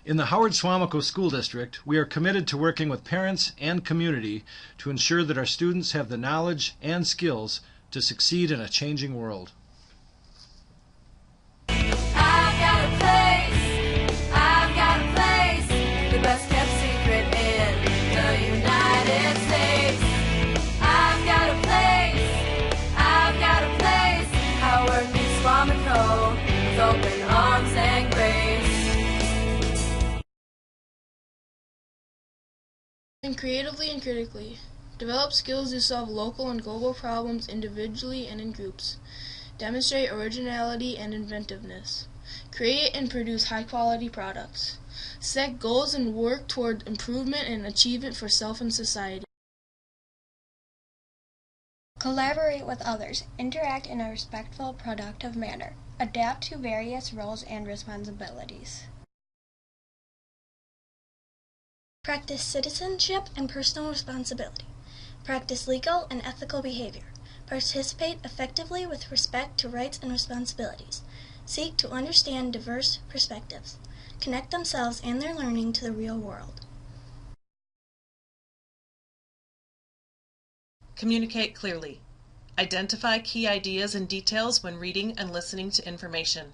In the Howard-Suamico School District, we are committed to working with parents and community to ensure that our students have the knowledge and skills to succeed in a changing world. I've got a place, the best kept secret in the United States. I've got a place, Howard meets Suamico, with open arms and grace. Think creatively and critically. Develop skills to solve local and global problems individually and in groups. Demonstrate originality and inventiveness. Create and produce high-quality products. Set goals and work toward improvement and achievement for self and society. Collaborate with others. Interact in a respectful, productive manner. Adapt to various roles and responsibilities. Practice citizenship and personal responsibility. Practice legal and ethical behavior. Participate effectively with respect to rights and responsibilities. Seek to understand diverse perspectives. Connect themselves and their learning to the real world. Communicate clearly. Identify key ideas and details when reading and listening to information.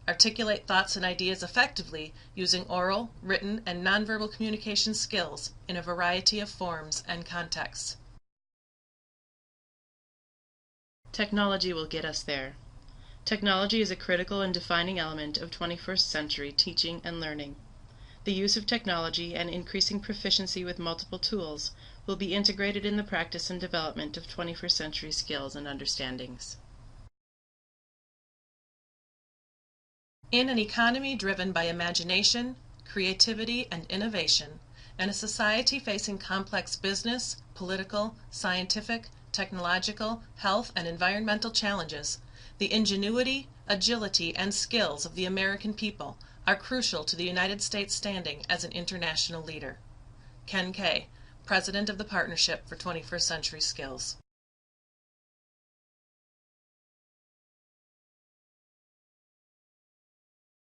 Articulate thoughts and ideas effectively using oral, written, and nonverbal communication skills in a variety of forms and contexts. Technology will get us there. Technology is a critical and defining element of 21st century teaching and learning. The use of technology and increasing proficiency with multiple tools will be integrated in the practice and development of 21st century skills and understandings. In an economy driven by imagination, creativity, and innovation, and a society facing complex business, political, scientific, technological, health, and environmental challenges, the ingenuity, agility, and skills of the American people are crucial to the United States standing as an international leader. Ken Kay, President of the Partnership for 21st Century Skills.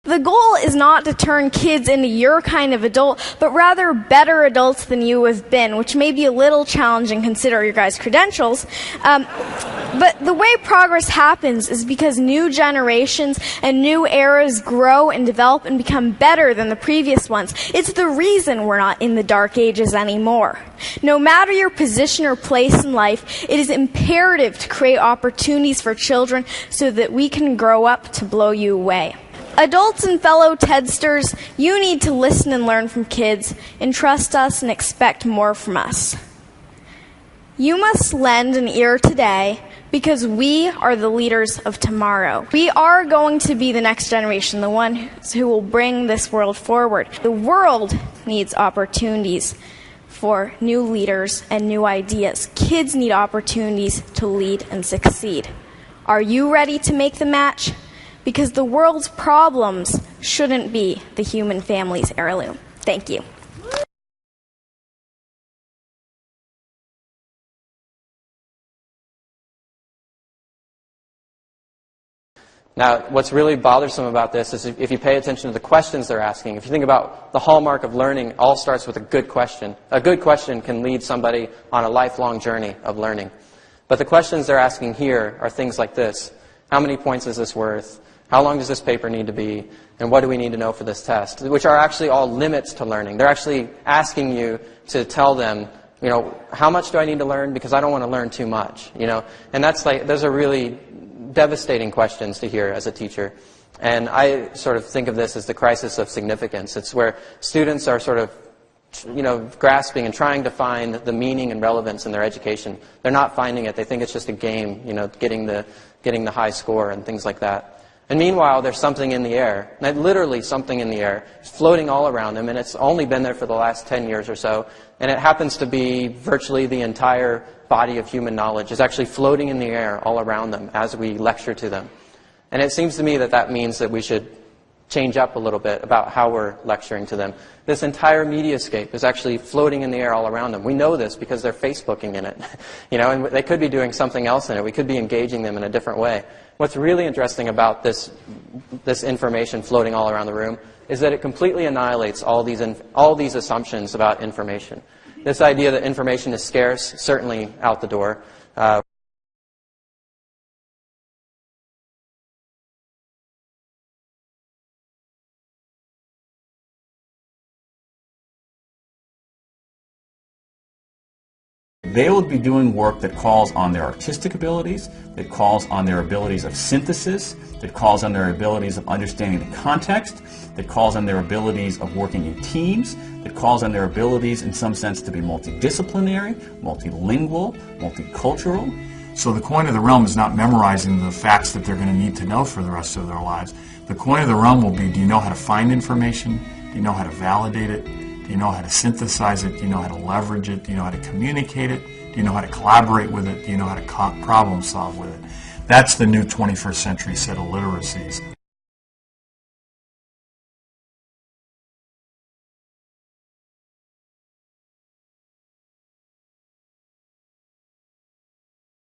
The goal is not to turn kids into your kind of adult, but rather better adults than you have been, which may be a little challenging considering your guys' credentials. But the way progress happens is because new generations and new eras grow and develop and become better than the previous ones. It's the reason we're not in the dark ages anymore. No matter your position or place in life, it is imperative to create opportunities for children so that we can grow up to blow you away. Adults and fellow Tedsters, you need to listen and learn from kids, and trust us and expect more from us. You must lend an ear today because we are the leaders of tomorrow. We are going to be the next generation, the ones who will bring this world forward. The world needs opportunities for new leaders and new ideas. Kids need opportunities to lead and succeed. Are you ready to make the match? Because the world's problems shouldn't be the human family's heirloom. Thank you. Now, what's really bothersome about this is if you pay attention to the questions they're asking. If you think about the hallmark of learning, it all starts with a good question. A good question can lead somebody on a lifelong journey of learning. But the questions they're asking here are things like this. How many points is this worth? How long does this paper need to be? And what do we need to know for this test? Which are actually all limits to learning. They're actually asking you to tell them, how much do I need to learn? Because I don't want to learn too much, And those are really devastating questions to hear as a teacher. And I sort of think of this as the crisis of significance. It's where students are sort of, grasping and trying to find the meaning and relevance in their education. They're not finding it. They think it's just a game, getting the high score and things like that. And meanwhile, there's something in the air, literally something in the air, floating all around them, and it's only been there for the last 10 years or so, and it happens to be virtually the entire body of human knowledge is actually floating in the air all around them as we lecture to them. And it seems to me that means that we should change up a little bit about how we're lecturing to them. This entire mediascape is actually floating in the air all around them. We know this because they're Facebooking in it, and they could be doing something else in it. We could be engaging them in a different way. What's really interesting about this information floating all around the room is that it completely annihilates all these assumptions about information. This idea that information is scarce, certainly out the door. They will be doing work that calls on their artistic abilities, that calls on their abilities of synthesis, that calls on their abilities of understanding the context, that calls on their abilities of working in teams, that calls on their abilities in some sense to be multidisciplinary, multilingual, multicultural. So the coin of the realm is not memorizing the facts that they're going to need to know for the rest of their lives. The coin of the realm will be, do you know how to find information? Do you know how to validate it? Do you know how to synthesize it? Do you know how to leverage it? Do you know how to communicate it? Do you know how to collaborate with it? Do you know how to problem solve with it? That's the new 21st century set of literacies.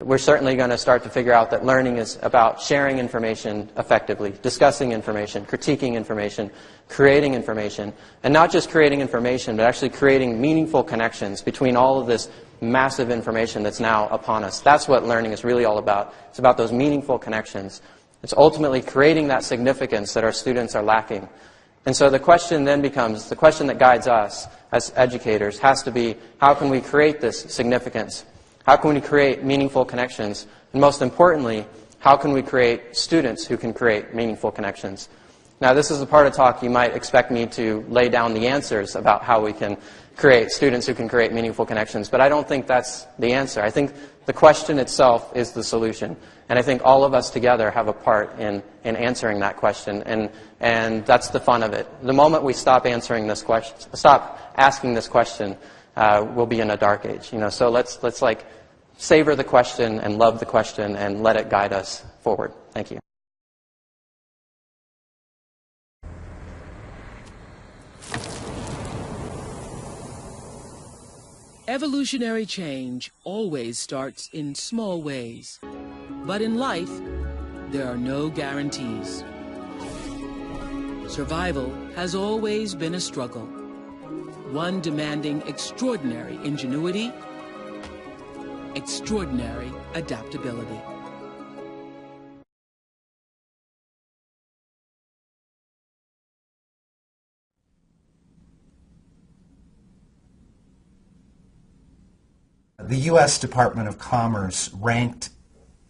We're certainly going to start to figure out that learning is about sharing information effectively, discussing information, critiquing information, creating information, and not just creating information, but actually creating meaningful connections between all of this massive information that's now upon us. That's what learning is really all about. It's about those meaningful connections. It's ultimately creating that significance that our students are lacking. And so the question then becomes, the question that guides us as educators has to be, how can we create this significance? How can we create meaningful connections? And most importantly, how can we create students who can create meaningful connections? Now, this is the part of talk you might expect me to lay down the answers about how we can create students who can create meaningful connections, but I don't think that's the answer. I think the question itself is the solution. And I think all of us together have a part in answering that question, and that's the fun of it. The moment we stop asking this question, we'll be in a dark age. So let's like savor the question and love the question and let it guide us forward. Thank you. Evolutionary change always starts in small ways. But in life, there are no guarantees. Survival has always been a struggle, one demanding extraordinary ingenuity, extraordinary adaptability. The U.S. Department of Commerce ranked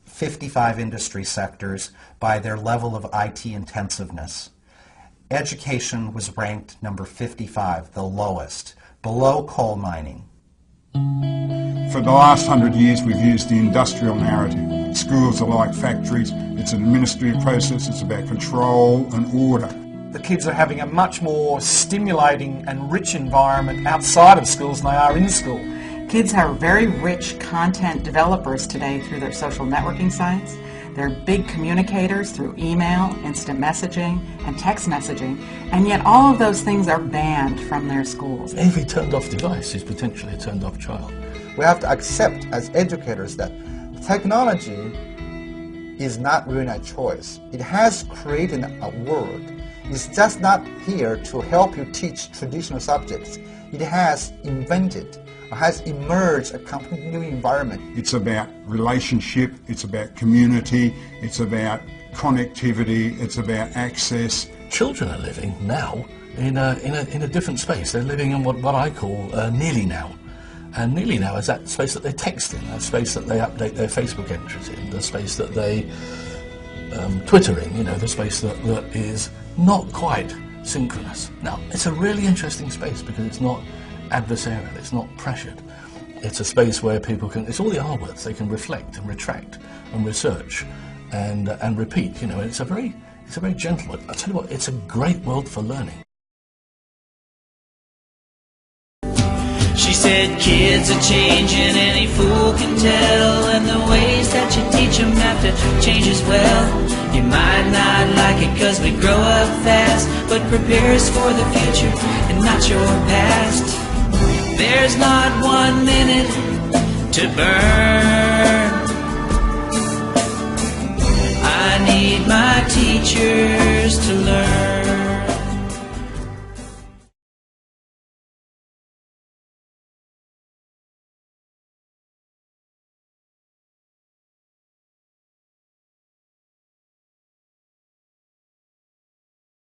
55 industry sectors by their level of IT intensiveness. Education was ranked number 55, the lowest, below coal mining. For the last 100 years, we've used the industrial narrative. Schools are like factories. It's an administrative process. It's about control and order. The kids are having a much more stimulating and rich environment outside of schools than they are in school. Kids are very rich content developers today through their social networking sites. They're big communicators through email, instant messaging, and text messaging, and yet all of those things are banned from their schools. Every turned-off device is potentially a turned-off child. We have to accept as educators that technology is not really a choice. It has created a world. It's just not here to help you teach traditional subjects. It has invented, has emerged a completely new environment. It's about relationship, it's about community, it's about connectivity, it's about access. Children are living now in a different space. They're living in what I call nearly now. And nearly now is that space that they text in, that space that they update their Facebook entries in, the space that they Twitter in, the space that is not quite synchronous. Now, it's a really interesting space because it's not adversarial, it's not pressured. It's a space where people can, it's all the R words, they can reflect and retract and research and repeat. It's a very gentle word. I tell you what, it's a great world for learning. She said kids are changing, any fool can tell, and the ways that you teach them have to change as well. You might not like it cause we grow up fast, but prepare us for the future and not your past. There's not 1 minute to burn. I need my teachers to learn.